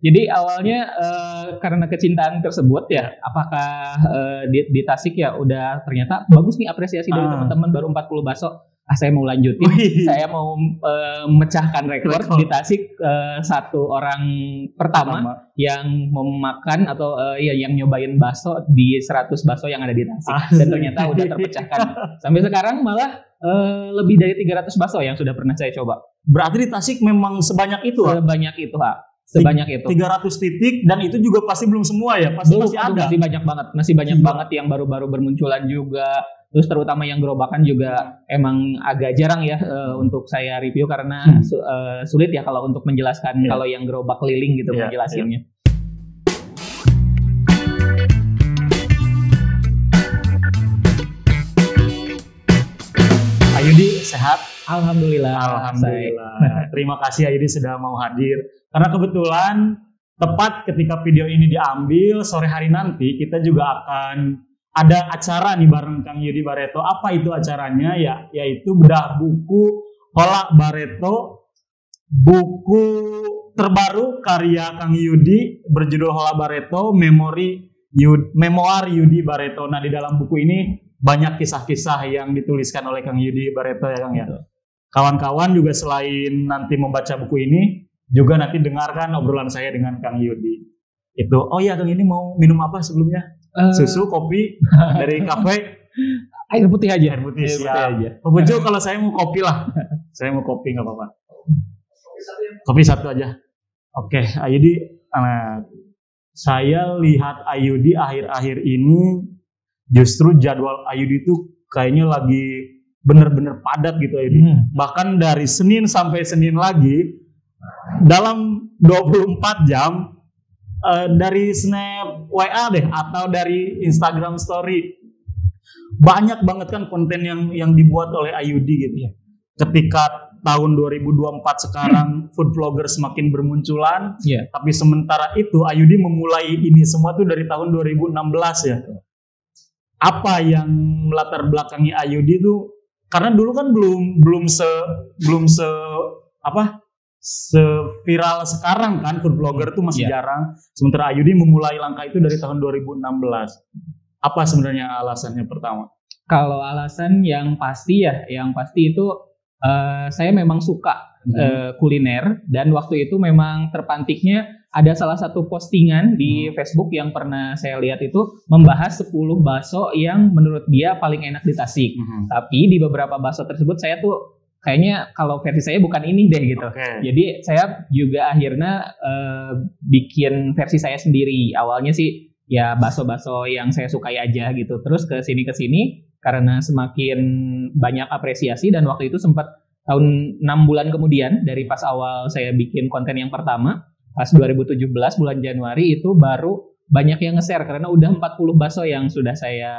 Jadi awalnya karena kecintaan tersebut ya, apakah di Tasik ya udah ternyata bagus nih apresiasi dari teman-teman baru 40 baso. Saya mau lanjutin, saya mau memecahkan rekor di Tasik, satu orang pertama yang memakan atau yang nyobain bakso di 100 bakso yang ada di Tasik. Dan ternyata udah terpecahkan. Sampai sekarang malah lebih dari 300 bakso yang sudah pernah saya coba. Berarti di Tasik memang sebanyak itu? Sebanyak itu, Ha. Sebanyak itu. 300 titik, dan itu juga pasti belum semua ya? Pasti masih ada? Masih banyak banget. Masih banyak banget yang baru-baru bermunculan juga. Terus terutama yang gerobakan juga emang agak jarang ya untuk saya review karena sulit ya kalau untuk menjelaskan kalau yang gerobak keliling gitu menjelasinnya. Ayudi sehat? Alhamdulillah. Alhamdulillah. Terima kasih Ayudi sudah mau hadir. Karena kebetulan tepat ketika video ini diambil sore hari nanti kita juga akan ada acara nih bareng Kang Yudi Barreto. Apa itu acaranya? Yaitu bedah buku Hola Barreto, buku terbaru karya Kang Yudi berjudul Hola Barreto, Memoir Yudi Barreto. Nah, di dalam buku ini banyak kisah-kisah yang dituliskan oleh Kang Yudi Barreto ya Kang ya. Kawan-kawan juga selain nanti membaca buku ini, juga nanti dengarkan obrolan saya dengan Kang Yudi. Itu. Oh iya Kang, ini mau minum apa sebelumnya? Susu, kopi dari kafe, air putih aja. Air putih aja. Bejo kalau saya mau kopi lah. Saya mau kopi nggak apa-apa. Kopi satu aja. Oke, Ayudi. Saya lihat Ayudi akhir-akhir ini justru jadwal Ayudi itu kayaknya lagi bener-bener padat gitu Ayudi. Bahkan dari Senin sampai Senin lagi dalam 24 jam. Dari snap WA deh atau dari Instagram story banyak banget kan konten yang dibuat oleh Ayudi gitu ya. Ketika tahun 2024 sekarang food vlogger semakin bermunculan, tapi sementara itu Ayudi memulai ini semua tuh dari tahun 2016 ya. Apa yang melatar belakangi Ayudi tuh? Karena dulu kan belum seviral sekarang kan, food vlogger itu masih jarang. Sementara Ayudi memulai langkah itu dari tahun 2016. Apa sebenarnya alasannya pertama? Kalau alasan yang pasti itu saya memang suka kuliner, dan waktu itu memang terpantiknya ada salah satu postingan di Facebook yang pernah saya lihat itu membahas 10 bakso yang menurut dia paling enak di Tasik. Tapi di beberapa bakso tersebut saya tuh kayaknya kalau versi saya bukan ini deh gitu. Jadi saya juga akhirnya bikin versi saya sendiri. Awalnya sih ya bakso-bakso yang saya sukai aja gitu. Terus ke sini karena semakin banyak apresiasi, dan waktu itu sempat tahun 6 bulan kemudian dari pas awal saya bikin konten yang pertama, pas 2017 bulan Januari itu baru banyak yang nge-share karena udah 40 bakso yang sudah saya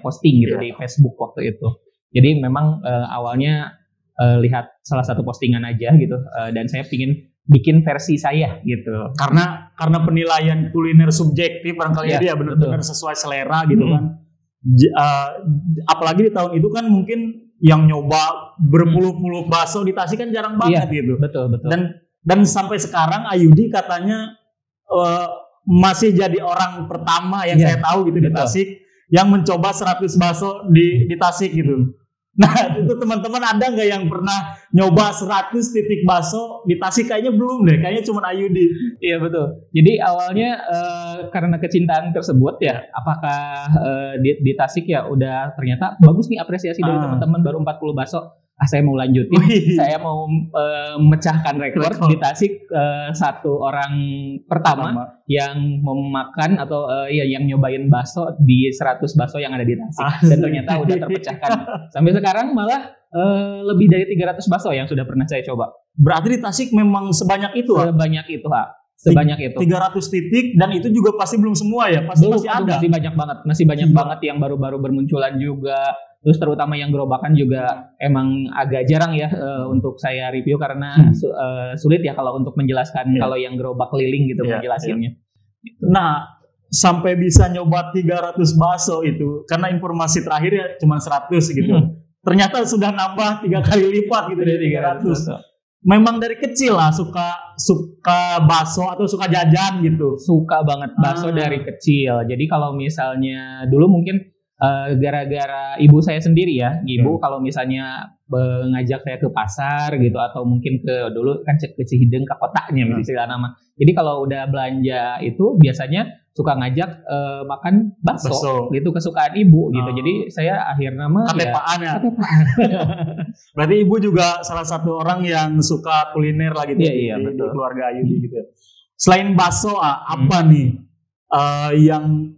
posting gitu di Facebook waktu itu. Jadi memang awalnya lihat salah satu postingan aja gitu, dan saya pingin bikin versi saya gitu. Karena penilaian kuliner subjektif barangkali dia benar-benar sesuai selera gitu kan. Apalagi di tahun itu kan mungkin yang nyoba berpuluh-puluh bakso di Tasik kan jarang banget gitu. Betul. Dan sampai sekarang Ayudi katanya masih jadi orang pertama yang saya tahu gitu di Tasik yang mencoba 100 bakso di Tasik gitu. Nah, itu teman-teman ada nggak yang pernah nyoba 100 titik bakso di Tasik? Kayaknya belum deh, kayaknya cuma Ayudi. Iya betul. Jadi awalnya karena kecintaan tersebut ya, apakah di Tasik ya udah ternyata bagus nih apresiasi dari teman-teman baru 40 bakso. Saya mau lanjutin, saya mau memecahkan rekor di Tasik, satu orang pertama yang memakan atau yang nyobain bakso di 100 bakso yang ada di Tasik. Dan ternyata udah terpecahkan. Sampai sekarang malah lebih dari 300 bakso yang sudah pernah saya coba. Berarti di Tasik memang sebanyak itu? Sebanyak itu, Ha. Sebanyak itu. 300 titik, dan itu juga pasti belum semua ya? Masih ada? Masih banyak banget. Masih banyak banget yang baru-baru bermunculan juga. Terus terutama yang gerobakan juga emang agak jarang ya untuk saya review karena sulit ya kalau untuk menjelaskan kalau yang gerobak keliling gitu menjelasinnya. Nah, sampai bisa nyoba 300 bakso itu karena informasi terakhir ya cuma 100 gitu. Ternyata sudah nambah 3 kali lipat gitu dari 300. memang dari kecil lah suka bakso atau suka jajan gitu? Suka banget bakso dari kecil. Jadi kalau misalnya dulu mungkin gara-gara ibu saya sendiri ya, ibu kalau misalnya ngajak saya ke pasar gitu atau mungkin dulu kan ke Cihideng, ke kotanya istilah nama. Jadi kalau udah belanja itu biasanya suka ngajak makan bakso gitu, kesukaan ibu gitu. Jadi saya akhirnya ketepaan ya. Berarti ibu juga salah satu orang yang suka kuliner lah gitu di keluarga Ayudi gitu. Selain bakso apa nih yang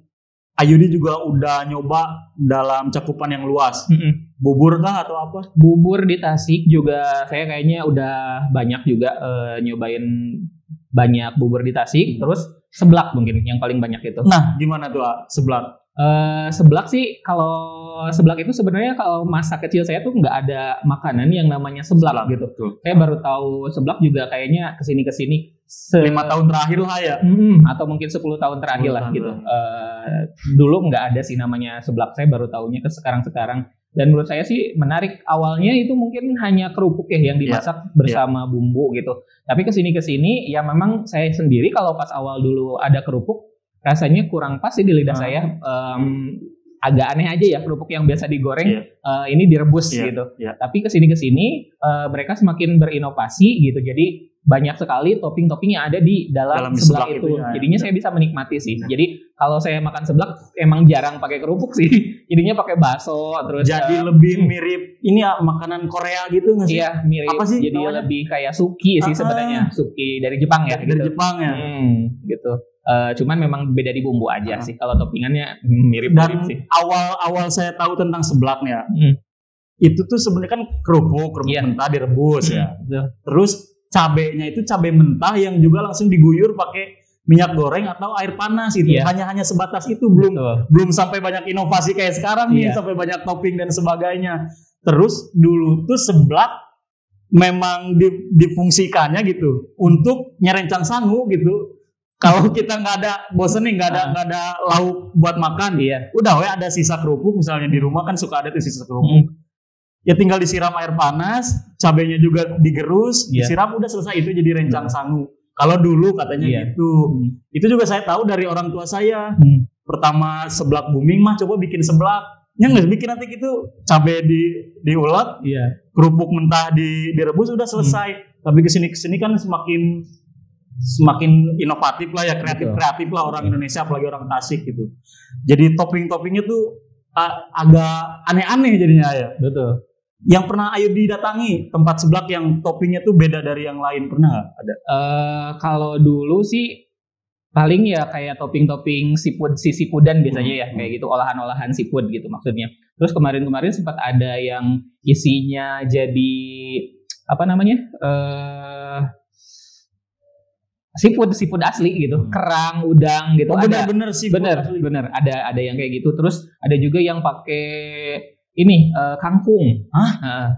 Ayudi juga udah nyoba dalam cakupan yang luas? Bubur kah atau apa? Bubur di Tasik juga saya kayaknya udah banyak juga nyobain banyak bubur di Tasik. Terus seblak mungkin yang paling banyak itu. Nah, gimana tuh seblak? Seblak sih, kalau seblak itu sebenarnya kalau masa kecil saya tuh nggak ada makanan yang namanya seblak gitu. Saya baru tahu seblak juga kayaknya kesini 5 tahun terakhir lah ya. Atau mungkin 10 tahun terakhir lah gitu. Dulu nggak ada sih namanya seblak, saya baru tahunya ke sekarang. Dan menurut saya sih menarik, awalnya itu mungkin hanya kerupuk ya yang dimasak bersama bumbu gitu. Tapi kesini ya memang saya sendiri kalau pas awal dulu ada kerupuk rasanya kurang pas sih di lidah saya. Agak aneh aja ya kerupuk yang biasa digoreng ini direbus gitu. Tapi kesini mereka semakin berinovasi gitu. Jadi banyak sekali topping-topping yang ada di dalam seblak itu. Jadinya saya bisa menikmati sih. Jadi kalau saya makan seblak emang jarang pakai kerupuk sih. Jadinya pakai bakso terus. Jadi lebih mirip ini makanan Korea gitu nggak sih? Iya mirip. Apa sih? Jadi lebih kayak suki sih sebenarnya. Suki dari Jepang ya. Dari Jepang ya. Gitu. Cuman memang beda di bumbu aja sih. Kalau toppingannya mirip-mirip sih. Awal saya tahu tentang seblaknya. Itu tuh sebenarnya kan kerupuk mentah direbus ya. Terus cabenya itu cabai mentah yang juga langsung diguyur pakai minyak goreng atau air panas itu. Hanya sebatas itu, belum sampai banyak inovasi kayak sekarang nih, sampai banyak topping dan sebagainya. Terus dulu tuh seblak memang difungsikannya gitu untuk nyerencang sangu gitu. Kalau kita nggak ada bosen nih, nggak ada lauk buat makan, udah ada sisa kerupuk misalnya di rumah kan suka ada tuh sisa kerupuk. Ya tinggal disiram air panas, cabenya juga digerus, disiram, udah selesai, itu jadi rencang sangu. Kalau dulu katanya gitu. Itu juga saya tahu dari orang tua saya. Pertama seblak booming mah coba bikin seblak. Nggak bikin nanti gitu, cabai diulek, kerupuk mentah direbus, udah selesai. Tapi kesini kan semakin inovatif lah ya, kreatif lah orang Indonesia, apalagi orang Tasik gitu. Jadi topping-toppingnya tuh agak aneh-aneh jadinya ya. Betul. Yang pernah Ayudi datangi tempat seblak yang toppingnya tuh beda dari yang lain, pernah nggak ada? Kalau dulu sih paling ya kayak topping-topping seafoodan biasanya ya, kayak gitu, olahan-olahan seafood gitu maksudnya. Terus kemarin sempat ada yang isinya jadi apa namanya? Seafood asli gitu, kerang, udang gitu. Bener seafood asli. Bener ada yang kayak gitu. Terus ada juga yang pakai ini kangkung.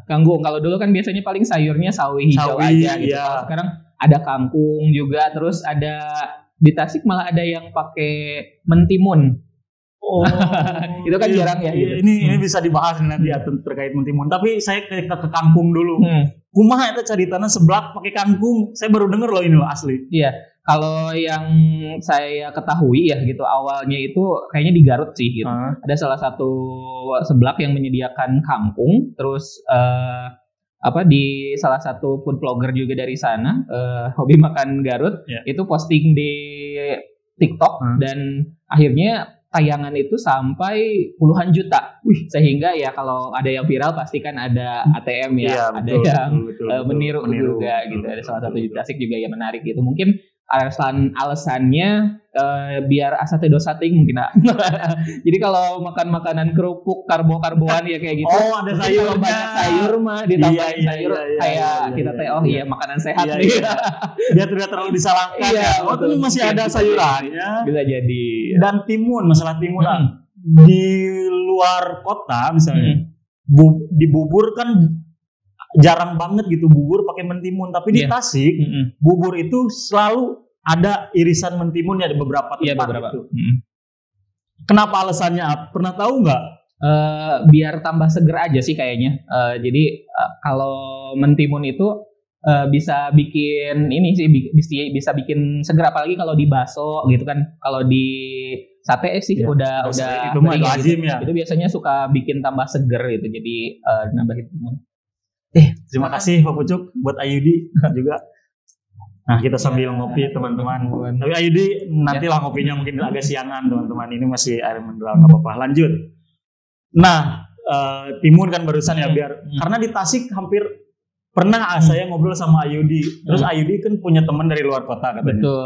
Kangkung. Kalau dulu kan biasanya paling sayurnya sawi hijau aja gitu. Kalau sekarang ada kangkung juga. Terus ada di Tasik malah ada yang pakai mentimun. Itu kan jarang ya. Gitu. Ini bisa dibahas nanti ya terkait mentimun. Tapi saya ke kangkung dulu. Kumaha itu cari tanah seblak pakai kangkung. Saya baru denger loh ini loh asli. Iya. Kalau yang saya ketahui ya gitu, awalnya itu kayaknya di Garut sih gitu. Ada salah satu seblak yang menyediakan kangkung, terus di salah satu food vlogger juga dari sana, hobi makan Garut, itu posting di TikTok dan akhirnya tayangan itu sampai puluhan juta. Sehingga ya kalau ada yang viral pasti kan ada ATM ya, ada yang meniru juga gitu. Ada salah satu di Tasik juga yang menarik gitu. Mungkin alasannya biar asate dosating mungkin. Jadi kalau makan makanan kerupuk karbo-karboan ya kayak gitu. Ada sayur, banyak sayur mah ditambahin sayur kayak kita makanan sehat nih. Biar tidak terlalu disalahkan. Itu masih ada sayurannya. Bisa jadi. Dan masalah timun di luar kota misalnya. Di bubur kan jarang banget gitu bubur pakai mentimun, tapi di Tasik bubur itu selalu ada irisan mentimun ya di beberapa tempat itu. Kenapa alasannya? Pernah tahu nggak? Biar tambah seger aja sih kayaknya. Jadi kalau mentimun itu bisa bikin ini sih, bisa bikin seger, apalagi kalau di bakso gitu kan. Kalau di sate sih udah itu mah lazim gitu. ya. Itu biasanya suka bikin tambah seger gitu, jadi nambahin timun. Terima kasih Pak Pucuk buat Ayudi juga. Nah, kita sambil ngopi teman-teman. Tapi Ayudi nantilah ngopinya mungkin agak siangan teman-teman. Ini masih air mineral, nggak apa-apa. Lanjut. Nah, timun kan barusan ya, biar karena di Tasik hampir pernah saya ngobrol sama Ayudi. Terus Ayudi kan punya teman dari luar kota katanya. Betul.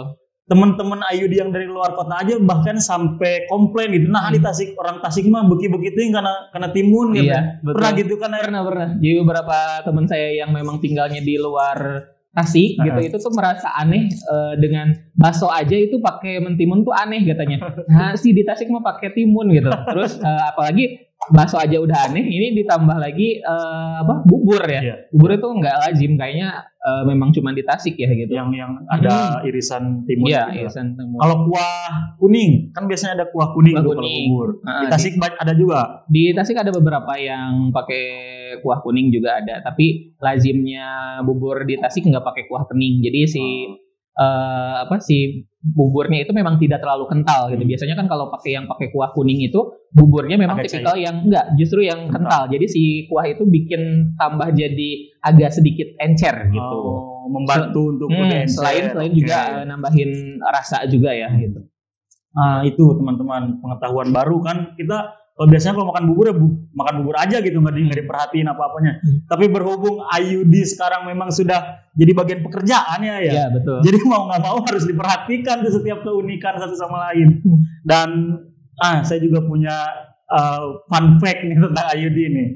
Teman-teman Ayudi yang dari luar kota aja bahkan sampai komplain gitu. Nah, di Tasik, orang Tasik mah begitu karena timun gitu. Iya, betul. Pernah gitu kan? Pernah. Jadi beberapa teman saya yang memang tinggalnya di luar Tasik gitu, itu tuh merasa aneh dengan bakso aja itu pakai mentimun tuh aneh katanya. Nah, si di Tasik mah pakai timun gitu. Terus apalagi bakso aja udah aneh, ini ditambah lagi bubur ya. Iya. Bubur itu nggak lazim, kayaknya memang cuma di Tasik ya gitu. Yang ada irisan timun. Iya, irisan timun. Kalau kuah kuning, kan biasanya ada kuah kuning kalau bubur. Di Tasik ada juga. Di Tasik ada beberapa yang pakai kuah kuning juga ada, tapi lazimnya bubur di Tasik nggak pakai kuah kening. Jadi si buburnya itu memang tidak terlalu kental gitu. Biasanya kan kalau yang pakai kuah kuning itu buburnya memang tipikal yang justru yang kental. Jadi si kuah itu bikin tambah jadi agak sedikit encer gitu. Membantu untuk selain juga nambahin rasa juga ya gitu. Nah, itu teman-teman pengetahuan baru kan. Kita kalau biasanya kalau makan bubur ya makan bubur aja gitu, nggak diperhatiin apa-apanya. Tapi berhubung Ayudi sekarang memang sudah jadi bagian pekerjaan ya. Iya, betul. Jadi mau nggak mau harus diperhatikan tuh setiap keunikan satu sama lain. Dan saya juga punya fun fact nih tentang Ayudi nih.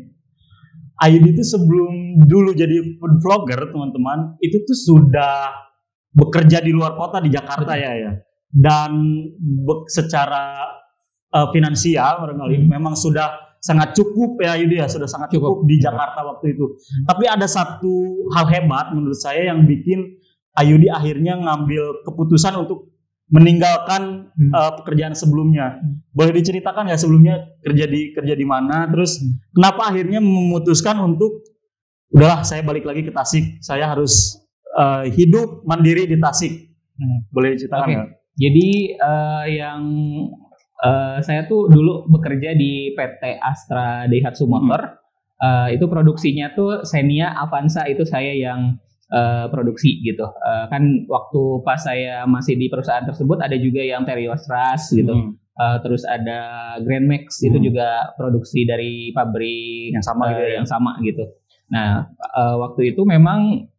Ayudi itu sebelum dulu jadi food vlogger teman-teman, itu tuh sudah bekerja di luar kota di Jakarta ya. Dan secara finansial barangkali memang sudah sangat cukup ya Ayudi ya, sudah sangat cukup di Jakarta waktu itu. Tapi ada satu hal hebat menurut saya yang bikin Ayudi akhirnya ngambil keputusan untuk meninggalkan pekerjaan sebelumnya. Boleh diceritakan nggak sebelumnya kerja di mana, terus kenapa akhirnya memutuskan untuk udahlah saya balik lagi ke Tasik, saya harus hidup mandiri di Tasik. Boleh diceritakan nggak? Jadi saya tuh dulu bekerja di PT Astra Daihatsu Motor. Itu produksinya tuh Xenia, Avanza, itu saya yang produksi gitu. Kan waktu pas saya masih di perusahaan tersebut ada juga yang Terios Ras gitu. Terus ada Grand Max, itu juga produksi dari pabrik yang sama gitu yang sama gitu. Nah, waktu itu memang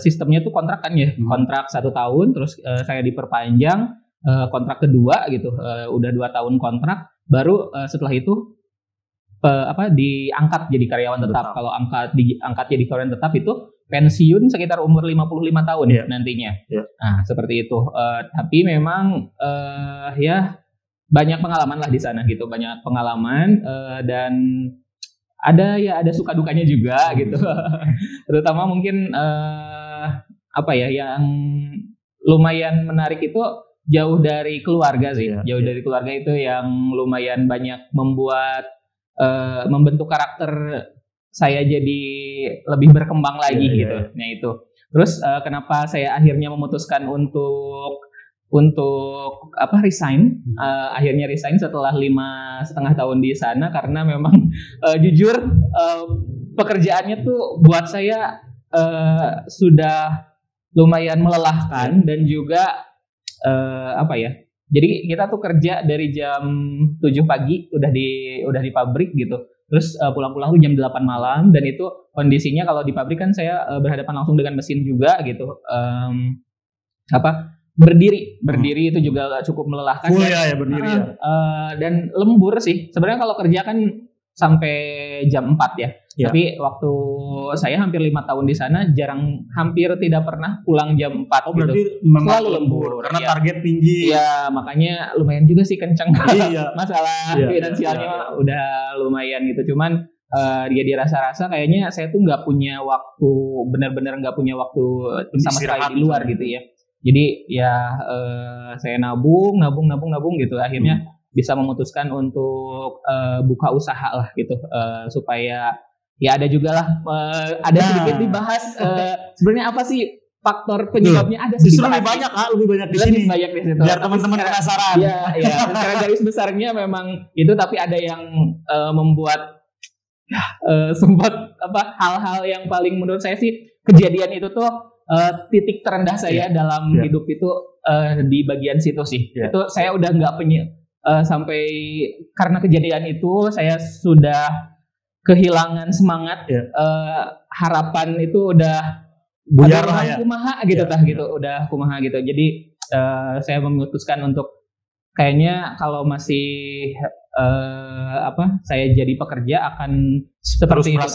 sistemnya tuh kontrak kan ya. Kontrak 1 tahun, terus saya diperpanjang kontrak kedua gitu, udah 2 tahun kontrak, baru setelah itu diangkat jadi karyawan tetap. Kalau diangkat jadi karyawan tetap itu pensiun sekitar umur 55 tahun nantinya. Nah, seperti itu. Tapi memang ya banyak pengalaman lah di sana gitu, banyak pengalaman dan ada suka dukanya juga gitu. Terutama mungkin yang lumayan menarik itu jauh dari keluarga sih. Jauh dari keluarga itu yang lumayan banyak membentuk karakter saya jadi lebih berkembang lagi gitu. Nah itu. Terus kenapa saya akhirnya memutuskan untuk resign? Akhirnya resign setelah 5,5 tahun di sana, karena memang jujur pekerjaannya tuh buat saya sudah lumayan melelahkan dan juga jadi kita tuh kerja dari jam 7 pagi udah di pabrik gitu. Terus pulang-pulang tuh jam 8 malam, dan itu kondisinya kalau di pabrik kan saya berhadapan langsung dengan mesin juga gitu. Berdiri itu juga cukup melelahkan. Berdiri ya. Dan lembur sih. Sebenarnya kalau kerja kan sampai jam 4 ya. Tapi waktu saya hampir 5 tahun di sana, hampir tidak pernah pulang jam 4 gitu. Berarti selalu lembur karena target tinggi. Iya, makanya lumayan juga sih kenceng. Masalah finansialnya udah lumayan gitu. Cuman dia rasa-rasa kayaknya saya tuh nggak punya waktu, benar-benar nggak punya waktu sama sekali di luar gitu ya. Jadi ya saya nabung gitu, akhirnya bisa memutuskan untuk buka usaha lah gitu, supaya ya ada juga lah ada sedikit dibahas sebenarnya apa sih faktor penyebabnya ada justru lebih banyak lebih banyak di sini banyak di situ biar teman-teman penasaran. Ya secara garis besarnya memang itu, tapi ada yang membuat sempat hal-hal yang paling menurut saya sih kejadian itu tuh titik terendah saya dalam hidup itu di bagian situ sih. Itu saya udah nggak sampai karena kejadian itu saya sudah kehilangan semangat, harapan itu udah buyar lah ya. Kumaha gitu udah kumaha gitu. Jadi saya memutuskan untuk kayaknya kalau masih saya jadi pekerja akan seperti itu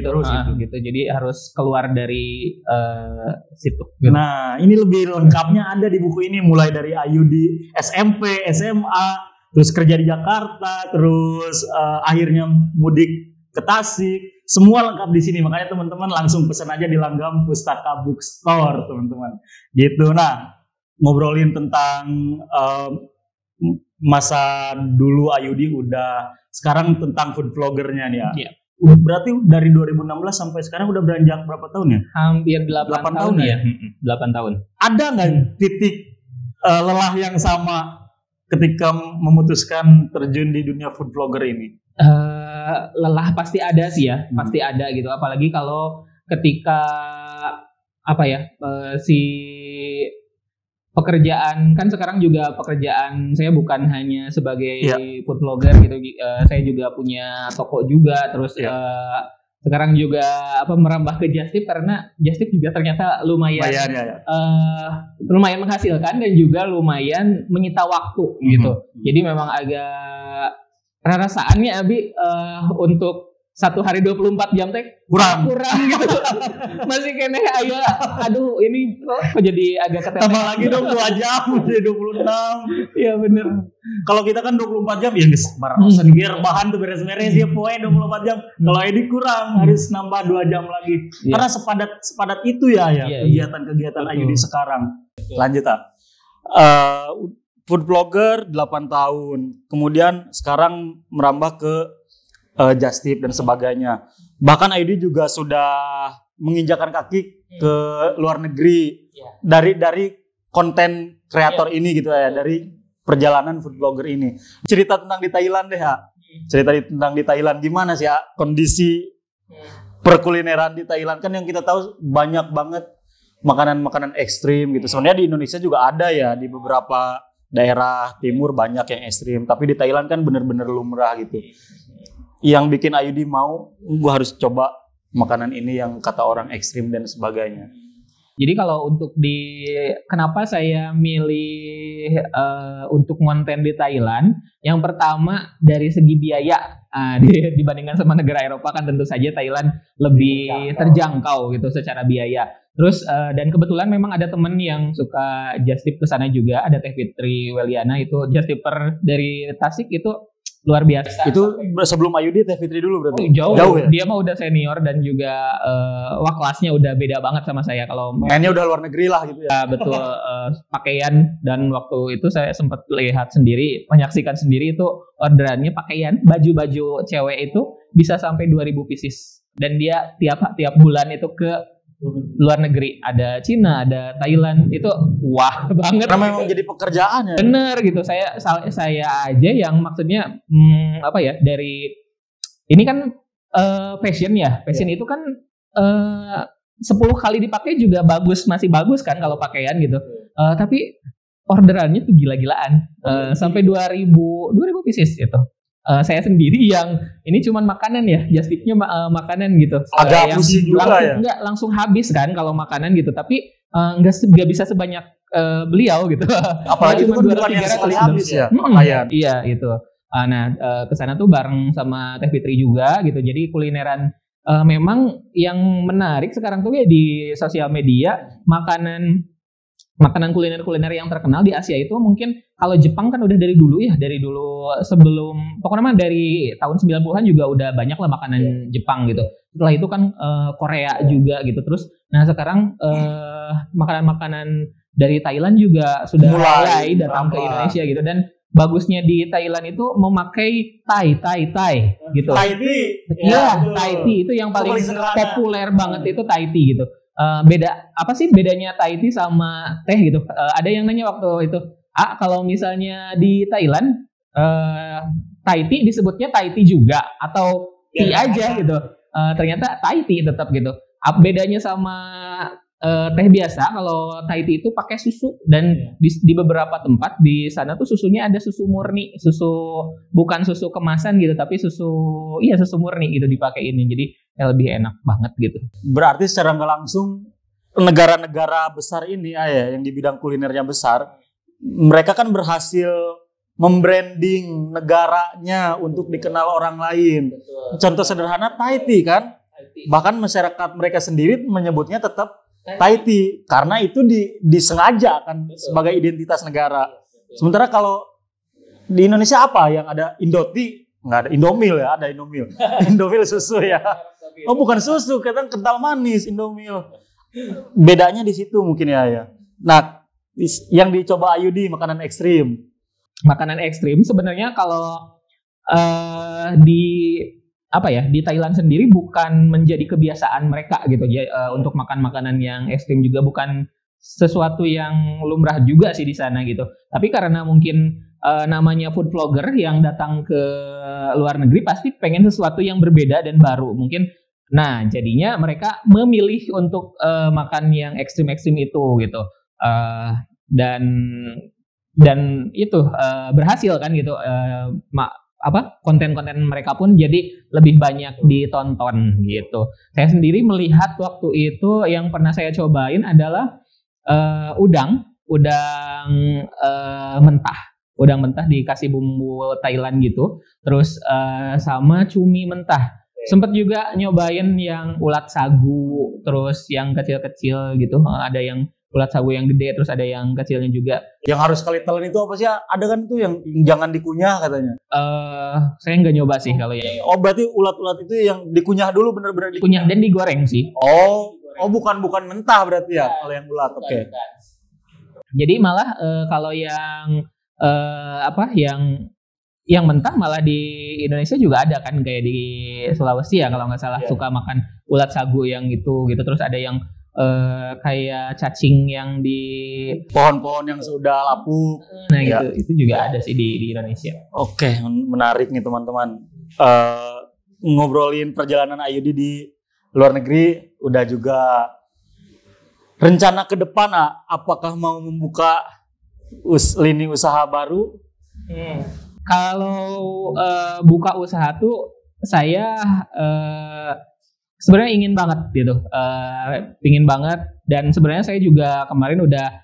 terus gitu. Jadi harus keluar dari situ. Gitu. Nah, ini lebih lengkapnya ada di buku ini, mulai dari Ayu di SMP, SMA, terus kerja di Jakarta, terus akhirnya mudik ke Tasik. Semua lengkap di sini, makanya teman-teman langsung pesan aja di Langgam Pustaka Bookstore, teman-teman. Gitu. Nah, ngobrolin tentang masa dulu Ayudi udah sekarang tentang food vloggernya nih ya. Yeah. Berarti dari 2016 sampai sekarang udah beranjak berapa tahun ya? Hampir 8 tahun ya. 8 tahun. Ada nggak titik lelah yang sama ketika memutuskan terjun di dunia food vlogger ini? Lelah pasti ada sih ya, pasti ada gitu. Apalagi kalau ketika si pekerjaan kan sekarang juga pekerjaan saya bukan hanya sebagai food vlogger gitu. Saya juga punya toko juga, terus sekarang juga merambah ke Just Tip karena Just Tip juga ternyata lumayan lumayan menghasilkan dan juga lumayan menyita waktu gitu. Jadi memang agak perasaannya Abi untuk satu hari 24 jam kurang gitu. Masih kene aduh ini kok jadi agak keteter. Tambah lagi dong 2 jam jadi 26. Iya bener. Kalau kita kan 24 jam ya guys, biar bahan tuh beres-beres ya poe 24 jam. Kalau ini kurang harus nambah 2 jam lagi. Karena sepadat itu ya kegiatan-kegiatan Ayudi sekarang. Lanjut food blogger 8 tahun. Kemudian sekarang merambah ke Just Tip dan sebagainya. Bahkan Ayudi juga sudah menginjakan kaki ke luar negeri dari konten kreator ini gitu ya, dari perjalanan food blogger ini. Cerita tentang di Thailand deh ya. Cerita tentang di Thailand gimana sih ya kondisi perkulineran di Thailand, kan yang kita tahu banyak banget makanan-makanan ekstrim gitu. Sebenarnya di Indonesia juga ada ya, di beberapa daerah timur banyak yang ekstrim, tapi di Thailand kan bener-bener lumrah gitu. Yang bikin Ayudi mau, gue harus coba makanan ini yang kata orang ekstrim dan sebagainya. Jadi kalau untuk kenapa saya milih untuk konten di Thailand, yang pertama dari segi biaya, dibandingkan sama negara Eropa kan tentu saja Thailand lebih terjangkau gitu secara biaya. Terus dan kebetulan memang ada temen yang suka Just Tip kesana juga, ada Teh Fitri Weliana, itu Just Tipper dari Tasik itu luar biasa. Itu sebelum Ayudi Teh Fitri dulu berarti? Jauh ya? Dia mah udah senior dan juga kelasnya udah beda banget sama saya. Kalau mainnya udah luar negeri lah gitu ya? Betul. Pakaian, dan waktu itu saya sempat lihat sendiri, menyaksikan sendiri itu orderannya pakaian, baju-baju cewek itu bisa sampai 2000 pieces. Dan dia tiap bulan itu ke luar negeri, ada Cina, ada Thailand, itu wah banget. Karena memang jadi pekerjaan ya. Bener gitu, saya aja yang maksudnya dari ini kan fashion ya, fashion itu kan 10 kali dipakai juga masih bagus kan kalau pakaian gitu. Tapi orderannya tuh gila-gilaan, sampai 2000 pieces gitu. Saya sendiri yang ini cuman makanan ya, Just Tip-nya makanan gitu. Agak pusing juga ya. Enggak langsung habis kan kalau makanan gitu, tapi enggak bisa sebanyak beliau gitu. Apalagi itu kan bukan yang sekali habis ya pakaian. Iya itu. Nah kesana tuh bareng sama Teh Fitri juga gitu. Jadi kulineran memang yang menarik sekarang tuh ya di sosial media, makanan kuliner yang terkenal di Asia itu mungkin kalau Jepang kan udah dari dulu sebelum pokoknya dari tahun 90-an juga udah banyak lah makanan Jepang gitu. Setelah itu kan Korea juga gitu. Terus nah sekarang makanan-makanan dari Thailand juga sudah mulai datang ke Indonesia gitu, dan bagusnya di Thailand itu memakai Thai gitu. Thai tea. Iya, Thai tea itu yang paling populer banget itu Thai tea gitu. Beda apa sih bedanya Thai tea sama teh gitu? Ada yang nanya waktu itu, kalau misalnya di Thailand Thai tea disebutnya Thai tea juga atau tea aja gitu? Ternyata Thai tea tetap gitu. Bedanya sama teh biasa, kalau Thai tea itu pakai susu dan di beberapa tempat di sana tuh susunya ada susu murni, susu bukan susu kemasan gitu, tapi susu murni gitu dipakai ini, jadi lebih enak banget gitu. Berarti secara nggak langsung negara-negara besar ini yang di bidang kulinernya besar, mereka kan berhasil membranding negaranya untuk dikenal orang lain. Betul. Contoh sederhana Thai tea kan, bahkan masyarakat mereka sendiri menyebutnya tetap Thai tea karena itu disengaja kan sebagai identitas negara. Sementara kalau di Indonesia apa yang ada Indoti? Nggak ada Indomil ya, ada Indomil. Indomil susu ya. Oh bukan susu, kadang kental manis Indomil. Bedanya di situ mungkin ya. Nah, yang dicoba Ayudi makanan ekstrim. Makanan ekstrim sebenarnya kalau di Thailand sendiri bukan menjadi kebiasaan mereka gitu ya, untuk makan makanan yang ekstrim juga bukan sesuatu yang lumrah juga sih di sana gitu. Tapi karena mungkin namanya food vlogger yang datang ke luar negeri pasti pengen sesuatu yang berbeda dan baru mungkin. Nah jadinya mereka memilih untuk makan yang ekstrim-ekstrim itu gitu, dan itu berhasil kan gitu. Konten-konten mereka pun jadi lebih banyak ditonton gitu. Saya sendiri melihat waktu itu yang pernah saya cobain adalah udang mentah dikasih bumbu Thailand gitu, terus sama cumi mentah. Sempet juga nyobain yang ulat sagu, terus yang kecil-kecil gitu. Ada yang ulat sagu yang gede, terus ada yang kecilnya juga. Yang harus sekali telan itu apa sih? Ada kan itu yang jangan dikunyah katanya. Saya nggak nyoba sih kalau ya. Oh berarti ulat-ulat itu yang dikunyah dulu benar-benar dikunyah dan digoreng sih. Oh bukan mentah berarti ya kalau yang ulat. Oke. Jadi malah kalau yang yang mentah malah di Indonesia juga ada kan, kayak di Sulawesi ya kalau nggak salah, suka makan ulat sagu yang gitu. Terus ada yang kayak cacing yang di pohon-pohon yang sudah lapuk. Nah gitu, itu juga ada sih di Indonesia. Oke, menarik nih teman-teman. Ngobrolin perjalanan Ayudi di luar negeri, udah juga rencana ke depan, apakah mau membuka lini usaha baru? Kalau buka usaha tuh saya sebenarnya ingin banget gitu, pingin banget, dan sebenarnya saya juga kemarin udah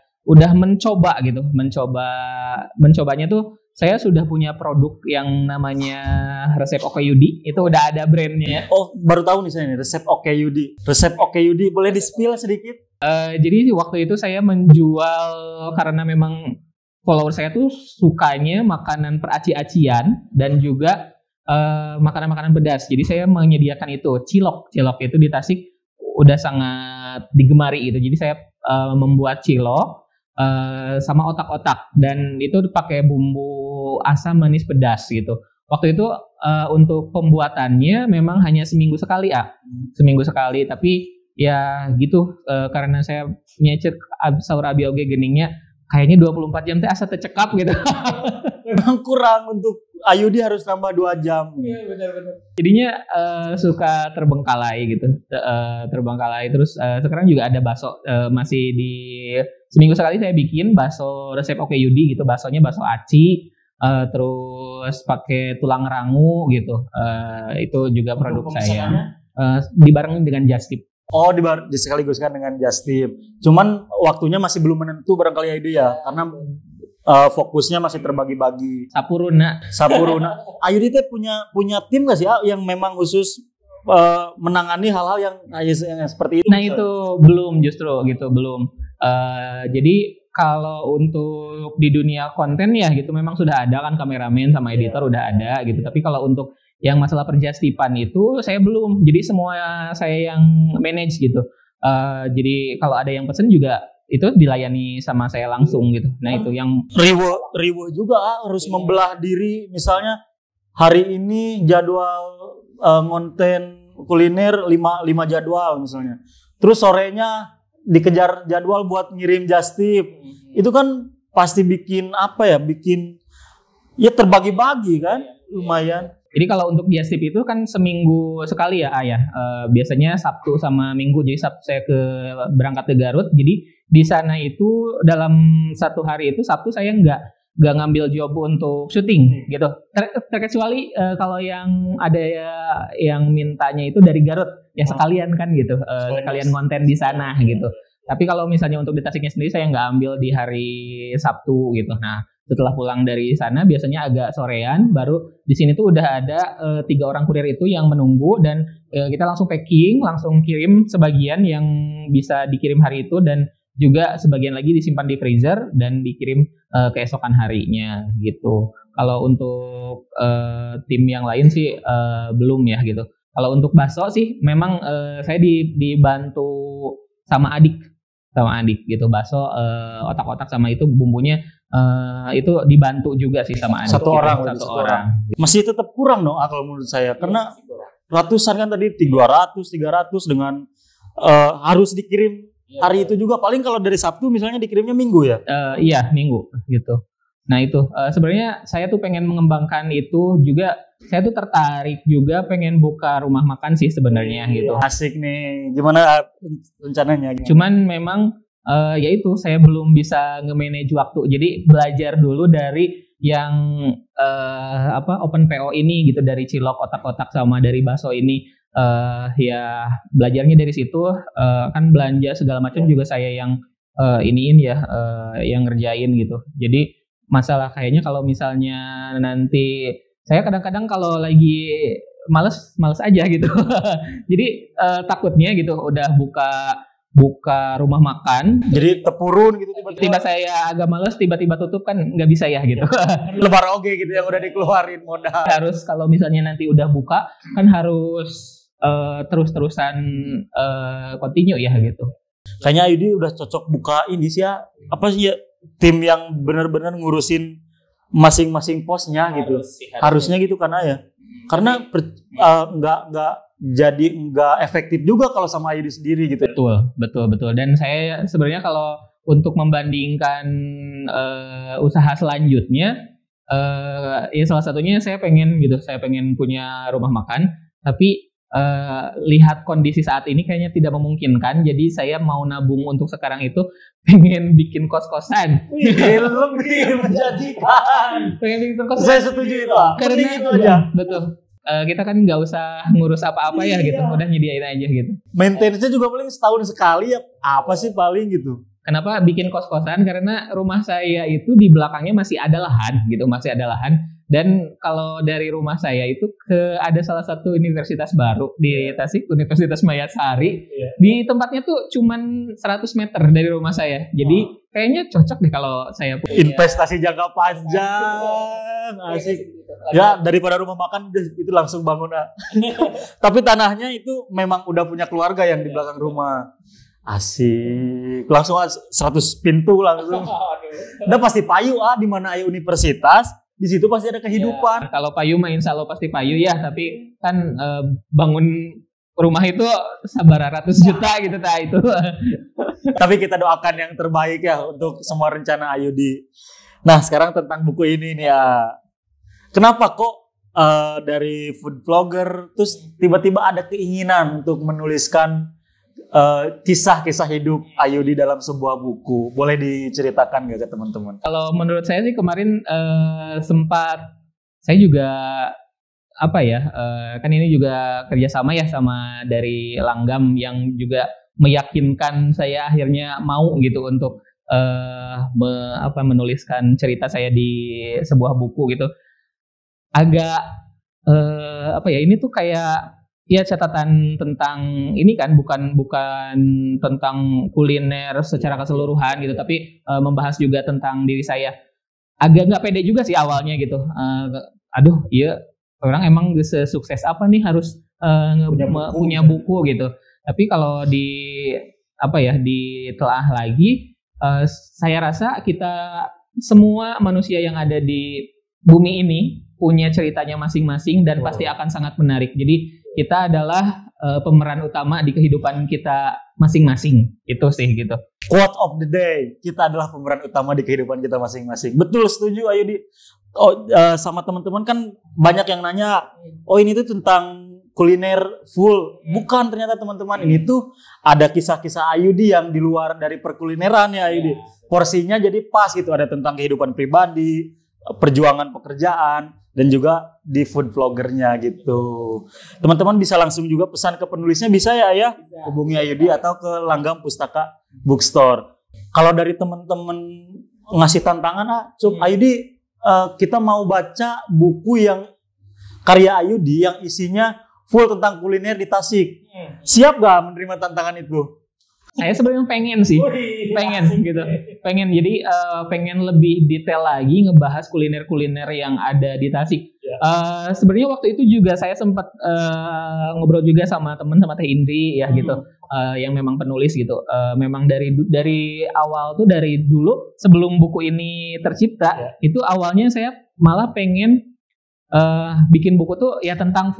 mencobanya tuh. Saya sudah punya produk yang namanya Resep Oke Yudi, itu udah ada brandnya. Oh baru tahu nih saya nih, Resep Oke Yudi. Resep Oke Yudi boleh di-spill sedikit? Jadi waktu itu saya menjual karena memang follower saya tuh sukanya makanan peraci-acian dan juga makanan-makanan pedas. Jadi saya menyediakan itu cilok itu di Tasik udah sangat digemari gitu. Jadi saya membuat cilok sama otak-otak, dan itu pakai bumbu asam manis pedas gitu. Waktu itu untuk pembuatannya memang hanya seminggu sekali tapi ya gitu, karena saya nyecet sahur abi oge geningnya kayaknya 24 jam teh asa tercekap gitu. Memang kurang, untuk Ayudi harus nambah 2 jam. Iya benar-benar. Jadinya suka terbengkalai gitu. Terus sekarang juga ada bakso, masih di seminggu sekali saya bikin bakso Resep Oke Yudi gitu. Baksonya bakso aci, terus pakai tulang rangu gitu. Itu juga produk saya. Dibarengin dengan Just Tip. Oh, disekaligus kan dengan Just Tip. Cuman waktunya masih belum menentu barangkali Ayudi ya, karena fokusnya masih terbagi-bagi. Sapuruna. Ayudi teh punya tim nggak sih yang memang khusus menangani hal-hal yang seperti itu? Nah itu belum, justru gitu belum. Jadi kalau untuk di dunia konten ya gitu memang sudah ada kan, kameramen sama editor udah ada gitu. Tapi kalau untuk yang masalah perjastipan itu saya belum. Jadi semua saya yang manage gitu. Jadi kalau ada yang pesen juga itu dilayani sama saya langsung gitu. Nah itu yang riwo juga harus membelah diri. Misalnya hari ini jadwal ngonten kuliner 5 jadwal misalnya. Terus sorenya dikejar jadwal buat ngirim just tip. Itu kan pasti bikin bikin ya terbagi-bagi kan, lumayan. Jadi kalau untuk just tip itu kan seminggu sekali ya Ayah. Biasanya Sabtu sama Minggu. Jadi Sabtu saya berangkat ke Garut. Jadi di sana itu dalam satu hari itu Sabtu saya nggak ngambil job untuk syuting gitu. Terkecuali kalau yang ada yang mintanya itu dari Garut ya sekalian kan gitu. Sekalian konten di sana gitu. Tapi kalau misalnya untuk di Tasiknya sendiri saya nggak ambil di hari Sabtu gitu. Nah setelah pulang dari sana biasanya agak sorean, baru di sini tuh udah ada 3 orang kurir itu yang menunggu dan kita langsung packing, langsung kirim sebagian yang bisa dikirim hari itu dan juga sebagian lagi disimpan di freezer dan dikirim keesokan harinya gitu. Kalau untuk tim yang lain sih belum ya gitu. Kalau untuk bakso sih memang saya dibantu sama adik gitu. Bakso otak-otak sama itu bumbunya itu dibantu juga sih sama adik. Satu orang. Masih tetap kurang dong kalau menurut saya. Karena ratusan kan tadi 300 dengan harus dikirim hari itu juga. Paling kalau dari Sabtu misalnya dikirimnya Minggu ya? Iya Minggu gitu. Nah itu sebenarnya saya tuh pengen mengembangkan itu juga. Saya tuh tertarik juga pengen buka rumah makan sih sebenarnya gitu. Asik nih. Gimana rencananya? Cuman memang ya itu saya belum bisa nge-manage waktu. Jadi belajar dulu dari yang open PO ini gitu, dari cilok otak-otak sama dari bakso ini. Ya belajarnya dari situ. Kan belanja segala macam juga saya yang yang ngerjain gitu. Jadi masalah kayaknya kalau misalnya nanti saya kadang-kadang kalau lagi males aja gitu. Jadi takutnya gitu udah buka rumah makan jadi tepurun gitu tiba saya agak males tiba-tiba tutup kan nggak bisa ya gitu. Lebar oge gitu yang udah dikeluarin modal. Harus kalau misalnya nanti udah buka kan harus terus-terusan continue ya gitu. Kayaknya Ayudi udah cocok buka ini sih ya, apa sih ya, tim yang benar-benar ngurusin masing-masing posnya gitu. Harusnya gitu kan ya. Karena nggak efektif juga kalau sama Ayudi sendiri gitu. Betul. Dan saya sebenarnya kalau untuk membandingkan usaha selanjutnya, ya salah satunya saya pengen punya rumah makan, tapi lihat kondisi saat ini kayaknya tidak memungkinkan. Jadi saya mau nabung untuk sekarang itu pengen bikin kos-kosan. Lebih menjadikan. Pengen bikin kos-kosan. Saya setuju itu. Karena itu aja. Betul. Kita kan nggak usah ngurus apa-apa ya gitu, udah nyediain aja gitu. Maintenance-nya juga paling setahun sekali ya, apa sih paling gitu. Kenapa bikin kos-kosan? Karena rumah saya itu di belakangnya masih ada lahan gitu, Dan kalau dari rumah saya itu ada salah satu universitas baru di Tasik, Universitas Mayasari. Yeah. Di tempatnya tuh cuman 100 meter dari rumah saya. Jadi kayaknya cocok deh kalau saya punya investasi jangka panjang. Asik. Ya daripada rumah makan itu langsung bangun. Tapi tanahnya itu memang udah punya keluarga yang di belakang rumah. Asik. Langsung 100 pintu langsung. Udah pasti payu di mana ayo universitas. Di situ pasti ada kehidupan. Ya, kalau payu mah insya Allah pasti payu ya, tapi kan bangun rumah itu sabar ratus juta gitu itu. Tapi kita doakan yang terbaik ya untuk semua rencana Ayudi. Nah sekarang tentang buku ini nih ya. Kenapa kok dari food vlogger terus tiba-tiba ada keinginan untuk menuliskan kisah-kisah hidup Ayudi dalam sebuah buku? Boleh diceritakan gak ke teman-teman? Kalau menurut saya sih kemarin sempat saya juga kan ini juga kerjasama ya sama dari Langgam yang juga meyakinkan saya akhirnya mau gitu untuk menuliskan cerita saya di sebuah buku gitu. Agak ini tuh kayak ya catatan tentang ini kan bukan tentang kuliner secara keseluruhan gitu, tapi membahas juga tentang diri saya. Agak nggak pede juga sih awalnya gitu. Iya orang emang sukses apa nih harus punya buku gitu. Tapi kalau ditelaah lagi saya rasa kita semua manusia yang ada di bumi ini punya ceritanya masing-masing dan pasti akan sangat menarik. Jadi kita adalah pemeran utama di kehidupan kita masing-masing. Itu sih gitu. Quote of the day, kita adalah pemeran utama di kehidupan kita masing-masing. Betul, setuju Ayudi. Sama teman-teman kan banyak yang nanya, ini tuh tentang kuliner full. Bukan, ternyata teman-teman, ini tuh ada kisah-kisah Ayudi yang di luar dari perkulineran ya Ayudi. Porsinya jadi pas gitu, ada tentang kehidupan pribadi, perjuangan pekerjaan, dan juga di food vloggernya gitu. Teman-teman bisa langsung juga pesan ke penulisnya, bisa ya hubungi Ayudi atau ke Langgam Pustaka Bookstore. Kalau dari teman-teman ngasih tantangan, Ayudi, kita mau baca buku yang karya Ayudi yang isinya full tentang kuliner di Tasik. Siap gak menerima tantangan itu? Saya sebenarnya pengen sih, pengen. Jadi pengen lebih detail lagi ngebahas kuliner-kuliner yang ada di Tasik. Sebenarnya waktu itu juga saya sempat ngobrol juga sama teman, sama Teh Indri ya gitu, yang memang penulis gitu. Memang dari awal tuh, dari dulu sebelum buku ini tercipta, itu awalnya saya malah pengen bikin buku tuh ya tentang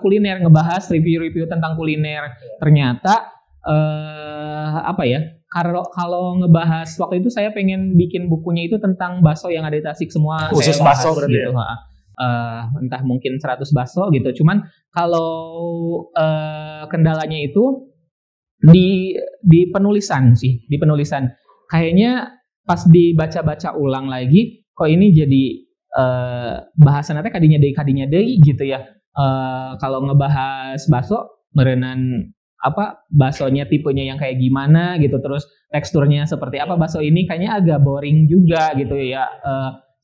kuliner, ngebahas review-review tentang kuliner. Ternyata kalau ngebahas waktu itu saya pengen bikin bukunya itu tentang bakso yang ada di Tasik semua, khusus bakso berarti gitu, ya? Entah mungkin 100 bakso gitu. Cuman kalau kendalanya itu di penulisan sih, di penulisan. Kayaknya pas dibaca-baca ulang lagi, kok ini jadi bahasannya kadinya deui gitu ya. Kalau ngebahas bakso merenan baksonya tipenya yang kayak gimana gitu, terus teksturnya seperti apa bakso ini, kayaknya agak boring juga gitu ya.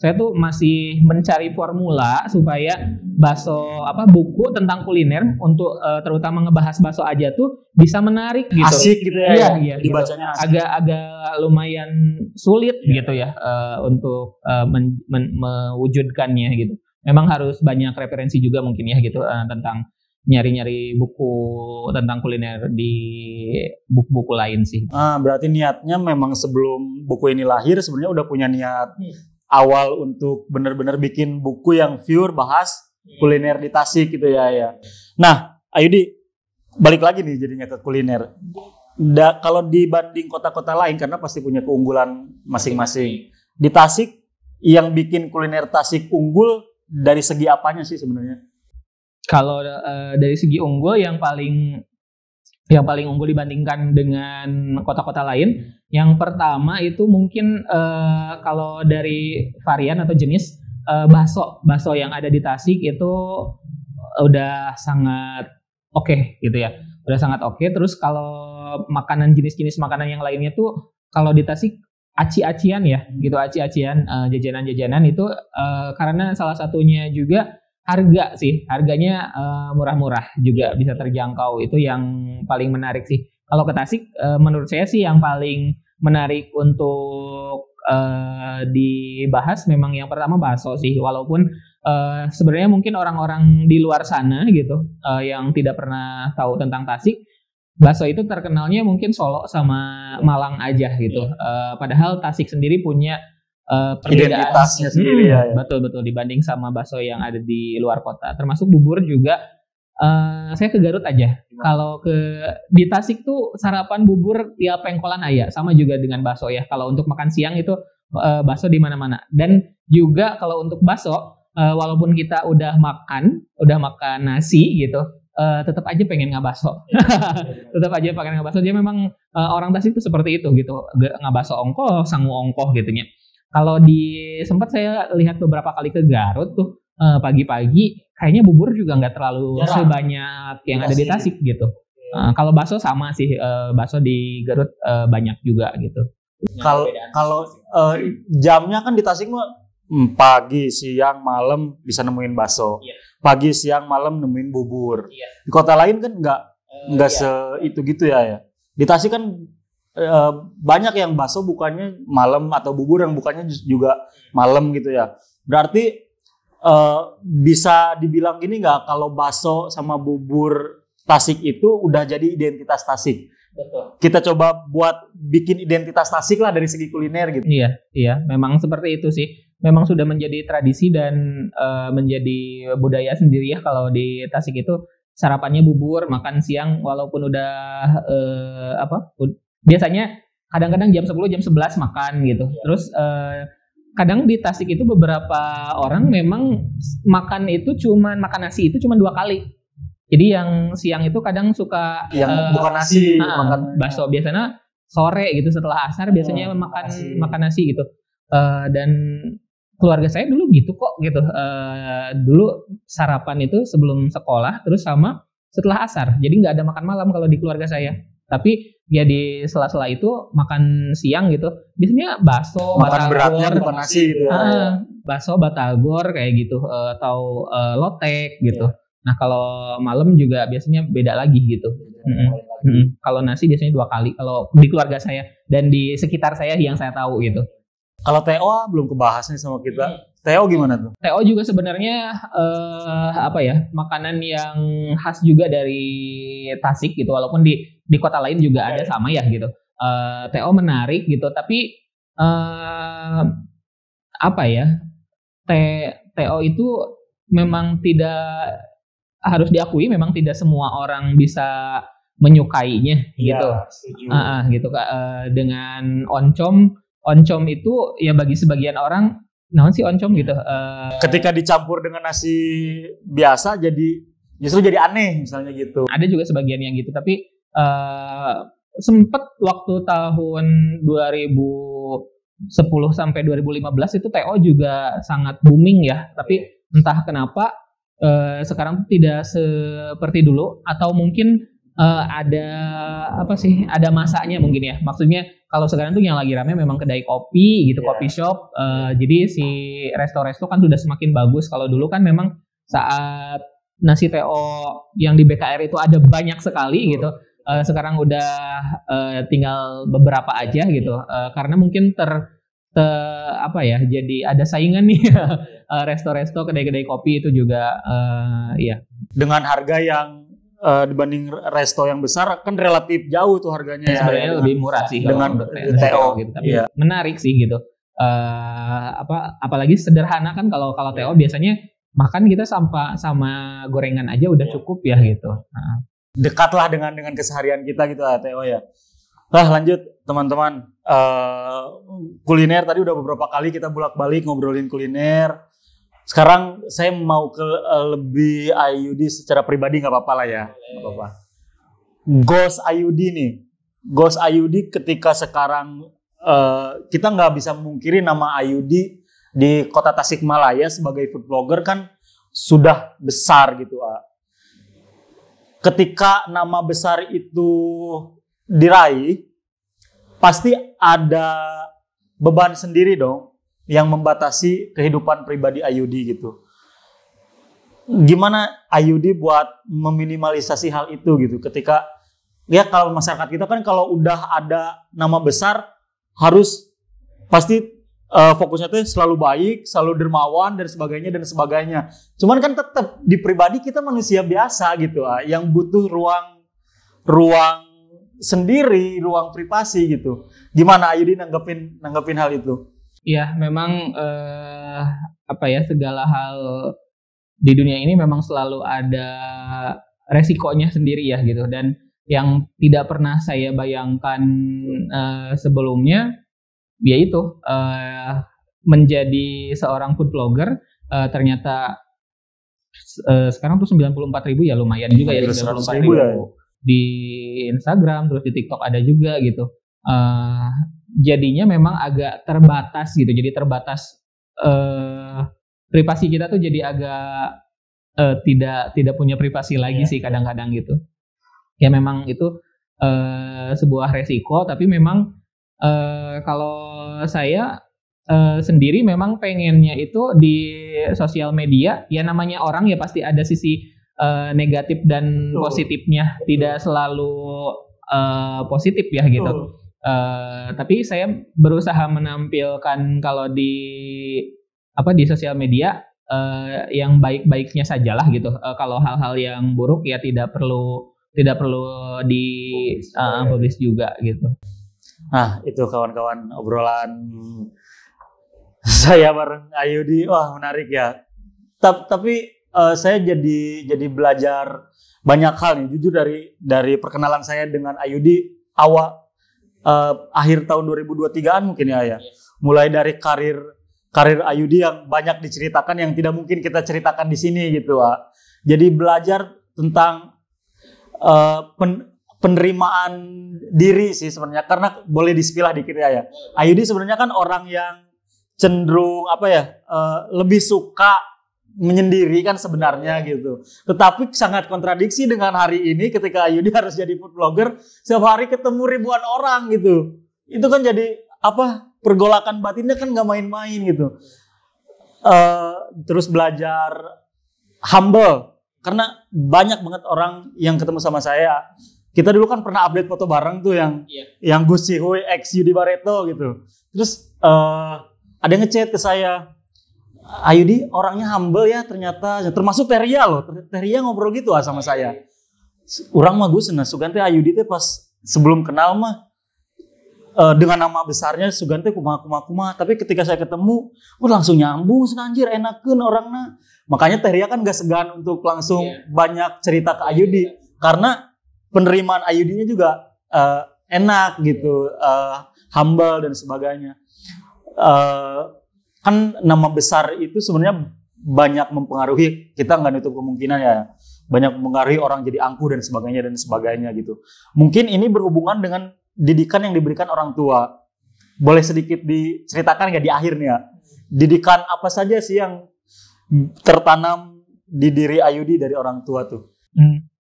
Saya tuh masih mencari formula supaya buku tentang kuliner untuk terutama ngebahas bakso aja tuh bisa menarik gitu. Asik gitu ya. Iya, dibacanya gitu. Agak lumayan sulit gitu ya untuk mewujudkannya gitu. Memang harus banyak referensi juga mungkin ya gitu tentang nyari-nyari buku tentang kuliner di buku-buku lain sih. Berarti niatnya memang sebelum buku ini lahir sebenarnya udah punya niat awal untuk benar-benar bikin buku yang pure bahas kuliner di Tasik gitu ya. Nah, Ayudi, balik lagi nih jadinya ke kuliner. Kalau dibanding kota-kota lain, karena pasti punya keunggulan masing-masing. Di Tasik, yang bikin kuliner Tasik unggul dari segi apanya sih sebenarnya? Kalau dari segi unggul yang paling unggul dibandingkan dengan kota-kota lain, yang pertama itu mungkin kalau dari varian atau jenis bakso yang ada di Tasik itu udah sangat oke gitu ya, udah sangat oke. Terus kalau jenis-jenis makanan yang lainnya tuh kalau di Tasik aci-acian ya gitu, aci-acian jajanan-jajanan itu karena salah satunya juga harganya murah-murah juga, bisa terjangkau. Itu yang paling menarik sih. Kalau ke Tasik menurut saya sih yang paling menarik untuk dibahas memang yang pertama bakso sih. Walaupun sebenarnya mungkin orang-orang di luar sana gitu yang tidak pernah tahu tentang Tasik, bakso itu terkenalnya mungkin Solo sama Malang aja gitu. Padahal Tasik sendiri punya identitasnya sendiri ya. Betul dibanding sama bakso yang ada di luar kota. Termasuk bubur juga. Saya ke Garut aja. Kalau di Tasik tuh sarapan bubur ya pengkolan aya, sama juga dengan bakso ya. Kalau untuk makan siang itu bakso di mana-mana. Dan juga kalau untuk bakso, walaupun kita udah makan nasi gitu, tetap aja pengen ngabaso. Tetap aja pengen ngabaso. Dia memang orang Tasik itu seperti itu gitu. Ngabaso ongkoh, sangu ongkoh gitunya. Kalau sempat saya lihat beberapa kali ke Garut tuh pagi-pagi, kayaknya bubur juga nggak terlalu sebanyak yang ada di Tasik gitu. Kalau bakso sama sih, bakso di Garut banyak juga gitu. Kalau jamnya kan di Tasik mah pagi, siang, malam bisa nemuin bakso. Pagi, siang, malam nemuin bubur. Di kota lain kan nggak itu gitu ya. Di Tasik kan banyak yang bakso bukannya malam atau bubur yang bukannya juga malam gitu ya. Berarti bisa dibilang gini nggak, kalau bakso sama bubur Tasik itu udah jadi identitas Tasik. Betul. kita coba buat bikin identitas Tasik lah dari segi kuliner gitu. Iya, memang seperti itu sih. Memang sudah menjadi tradisi dan menjadi budaya sendiri ya kalau di Tasik itu sarapannya bubur, makan siang walaupun udah biasanya kadang-kadang jam 10 jam 11 makan gitu. Terus kadang di Tasik itu beberapa orang memang makan nasi itu cuma 2 kali. Jadi yang siang itu kadang suka Yang bukan nasi, makan bakso. Biasanya sore gitu setelah asar biasanya makan nasi gitu. Dan keluarga saya dulu gitu kok gitu. Dulu sarapan itu sebelum sekolah terus sama setelah asar. Jadi nggak ada makan malam kalau di keluarga saya. Tapi ya di sela-sela itu makan siang gitu. Biasanya bakso, makan batagor, beratnya bukan nasi gitu. bakso, batagor kayak gitu atau lotek gitu. Nah kalau malam juga biasanya beda lagi gitu. Kalau nasi biasanya 2 kali kalau di keluarga saya dan di sekitar saya yang saya tahu gitu. Kalau TO belum kebahas nih sama kita. TO gimana tuh? TO juga sebenarnya makanan yang khas juga dari Tasik gitu. Walaupun di kota lain juga ada sama ya gitu. TO menarik gitu. Tapi TO itu memang tidak harus diakui memang tidak semua orang bisa menyukainya gitu. Gitu Kak. Dengan oncom itu ya bagi sebagian orang naon sih oncom gitu. Ketika dicampur dengan nasi biasa justru jadi aneh misalnya gitu. Ada juga sebagian yang gitu tapi sempet waktu tahun 2010 sampai 2015 itu TO juga sangat booming ya. Tapi entah kenapa sekarang tidak seperti dulu atau mungkin ada masanya mungkin ya. Maksudnya kalau sekarang tuh yang lagi rame memang kedai kopi gitu, coffee shop. Jadi si resto-resto kan sudah semakin bagus. Kalau dulu kan memang saat nasi TO yang di BKR itu ada banyak sekali gitu. Sekarang udah tinggal beberapa aja gitu. Karena mungkin jadi ada saingan nih resto-resto, kedai-kedai kopi itu juga ya. Dengan harga yang dibanding resto yang besar kan relatif jauh tuh harganya ya. Sebenarnya lebih murah sih dengan TO gitu. Tapi menarik sih gitu. Apalagi sederhana kan kalau TO biasanya makan kita sama gorengan aja udah cukup ya gitu. Dekatlah dengan keseharian kita gitu TO ya. Lanjut teman-teman, kuliner tadi udah beberapa kali kita bolak-balik ngobrolin kuliner. Sekarang saya mau ke lebih Ayudi secara pribadi, nggak apa-apa lah ya. Nggak apa-apa. Goals Ayudi nih, goals Ayudi ketika sekarang kita nggak bisa memungkiri nama Ayudi di kota Tasikmalaya sebagai food blogger kan sudah besar gitu. Ketika nama besar itu diraih, pasti ada beban sendiri dong yang membatasi kehidupan pribadi Ayudi gitu. Gimana Ayudi buat meminimalisasi hal itu gitu? Ketika ya kalau masyarakat kita kan kalau udah ada nama besar harus pasti fokusnya tuh selalu baik, selalu dermawan dan sebagainya. Cuman kan tetap di pribadi kita manusia biasa gitu, yang butuh ruang sendiri, ruang privasi gitu. Gimana Ayudi nanggepin hal itu? Iya, memang segala hal di dunia ini memang selalu ada resikonya sendiri ya gitu. Dan yang tidak pernah saya bayangkan sebelumnya yaitu menjadi seorang food blogger ternyata sekarang tuh 94.000 ya lumayan juga ya, 94.000 ya. Di Instagram, terus di TikTok ada juga gitu. Jadinya memang agak terbatas gitu. Jadi terbatas privasi kita tuh jadi agak tidak punya privasi lagi sih kadang-kadang gitu. Ya memang itu sebuah resiko, tapi memang kalau saya sendiri memang pengennya itu di sosial media ya namanya orang ya pasti ada sisi negatif dan positifnya. Tidak selalu positif ya gitu. Tapi saya berusaha menampilkan kalau di sosial media yang baik-baiknya sajalah gitu. Kalau hal-hal yang buruk ya tidak perlu tidak perlu di publish juga gitu. Nah, itu kawan-kawan obrolan saya bareng Ayudi. Wah, menarik ya. Tapi saya jadi belajar banyak hal nih. Jujur dari perkenalan saya dengan Ayudi akhir tahun 2023-an mungkin ya. Mulai dari karir Ayudi yang banyak diceritakan yang tidak mungkin kita ceritakan di sini gitu, Wak. Jadi belajar tentang penerimaan diri sih sebenarnya, karena boleh dispilah dikit ya. Ayudi sebenarnya kan orang yang cenderung lebih suka menyendiri kan sebenarnya gitu. Tetapi sangat kontradiksi dengan hari ini ketika Ayudi harus jadi food blogger, setiap hari ketemu ribuan orang gitu. Itu kan jadi pergolakan batinnya kan nggak main-main gitu. Terus belajar humble, karena banyak banget orang yang ketemu sama saya. Kita dulu kan pernah update foto bareng tuh yang Gus Sihoy X Yudi Barreto gitu. Terus ada yang ngechat ke saya, Ayudi orangnya humble ya ternyata, termasuk Teria loh. Teria ngobrol gitu sama saya. Orang mah Gus Sugante Ayudi teh pas sebelum kenal mah dengan nama besarnya Sugante kumaha, tapi ketika saya ketemu langsung nyambung anjir, enakeun orangnya. Makanya Teria kan gak segan untuk langsung banyak cerita ke Ayudi, karena penerimaan Ayudinya juga enak gitu, humble dan sebagainya. Kan nama besar itu sebenarnya banyak mempengaruhi, kita nggak nutup kemungkinan ya, banyak mempengaruhi orang jadi angkuh dan sebagainya gitu. Mungkin ini berhubungan dengan didikan yang diberikan orang tua. Boleh sedikit diceritakan nggak di akhir nih ya, didikan apa saja sih yang tertanam di diri Ayudi dari orang tua tuh?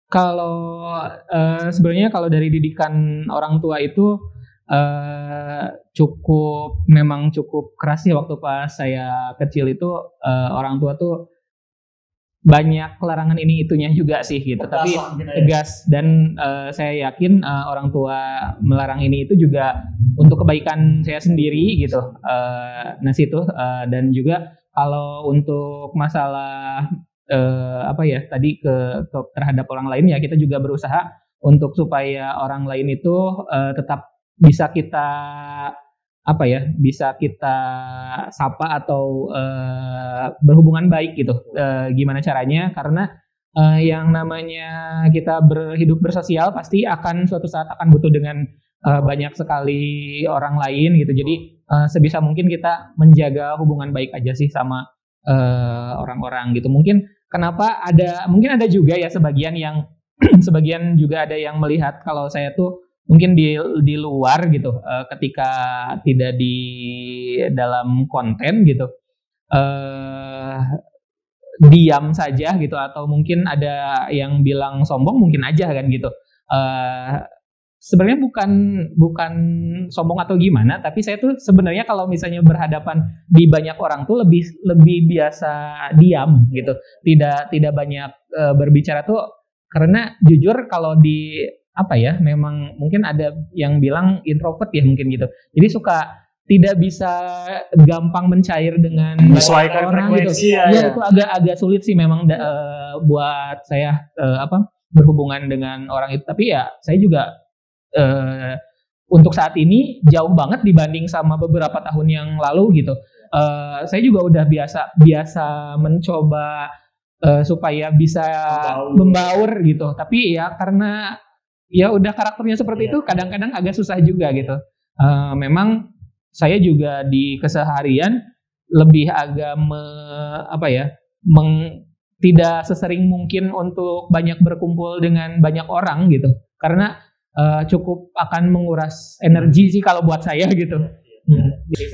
Kalau sebenarnya kalau dari didikan orang tua itu memang cukup keras ya. Waktu pas saya kecil itu orang tua tuh banyak larangan ini itunya juga sih gitu, tapi tegas, dan saya yakin orang tua melarang ini itu juga untuk kebaikan saya sendiri gitu. Dan juga kalau untuk masalah tadi terhadap orang lain ya, kita juga berusaha untuk supaya orang lain itu tetap bisa kita sapa atau berhubungan baik gitu. Gimana caranya? Karena yang namanya kita hidup bersosial pasti akan suatu saat akan butuh dengan banyak sekali orang lain gitu. Jadi sebisa mungkin kita menjaga hubungan baik aja sih sama orang-orang gitu. Mungkin ada juga ya sebagian yang sebagian juga ada yang melihat kalau saya tuh mungkin di luar gitu, ketika tidak di dalam konten gitu, diam saja gitu, atau mungkin ada yang bilang sombong mungkin aja kan gitu. Sebenarnya bukan sombong atau gimana, tapi saya tuh sebenarnya kalau misalnya berhadapan di banyak orang tuh lebih biasa diam gitu, tidak banyak berbicara tuh, karena jujur kalau memang mungkin ada yang bilang introvert ya mungkin gitu. Jadi suka tidak bisa gampang mencair dengan menyesuaikan orang frekuensi gitu. Ya itu agak sulit sih memang buat saya berhubungan dengan orang itu. Tapi ya saya juga untuk saat ini jauh banget dibanding sama beberapa tahun yang lalu gitu. Saya juga udah biasa mencoba supaya bisa membaur gitu. Tapi ya karena ya udah karakternya seperti itu, kadang-kadang agak susah juga gitu. Memang saya juga di keseharian lebih agak tidak sesering mungkin untuk banyak berkumpul dengan banyak orang gitu, karena cukup akan menguras energi sih kalau buat saya gitu.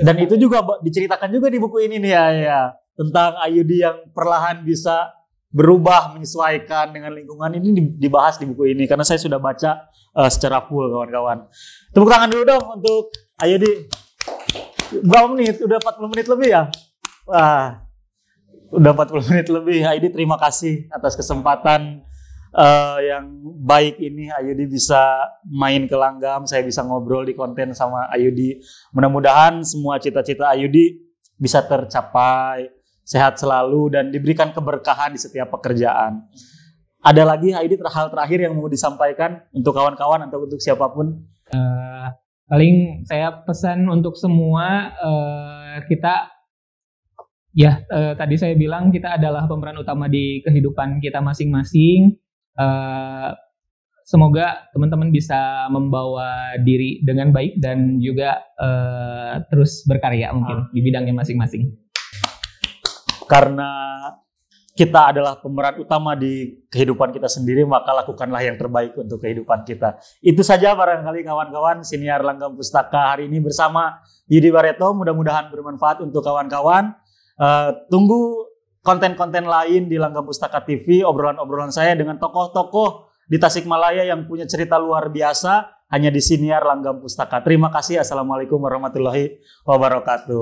Dan itu juga diceritakan juga di buku ini nih ya, tentang Ayudi yang perlahan bisa berubah, menyesuaikan dengan lingkungan. Ini dibahas di buku ini karena saya sudah baca secara full, kawan-kawan. Tepuk tangan dulu dong untuk Ayudi. Berapa menit? Udah 40 menit lebih ya? Wah, udah 40 menit lebih. Ayudi, terima kasih atas kesempatan yang baik ini. Ayudi bisa main ke Langgam, saya bisa ngobrol di konten sama Ayudi. Mudah-mudahan semua cita-cita Ayudi bisa tercapai, sehat selalu, dan diberikan keberkahan di setiap pekerjaan. Ada lagi Aidi hal terakhir yang mau disampaikan untuk kawan-kawan atau untuk siapapun? Paling saya pesan untuk semua, kita ya tadi saya bilang kita adalah pemeran utama di kehidupan kita masing-masing. Semoga teman-teman bisa membawa diri dengan baik dan juga terus berkarya mungkin di bidangnya masing-masing. Karena kita adalah pemeran utama di kehidupan kita sendiri, maka lakukanlah yang terbaik untuk kehidupan kita. Itu saja barangkali kawan-kawan, Siniar Langgam Pustaka hari ini bersama Yudi Barreto. Mudah-mudahan bermanfaat untuk kawan-kawan. Tunggu konten-konten lain di Langgam Pustaka TV, obrolan-obrolan saya dengan tokoh-tokoh di Tasikmalaya yang punya cerita luar biasa hanya di Siniar Langgam Pustaka. Terima kasih. Assalamualaikum warahmatullahi wabarakatuh.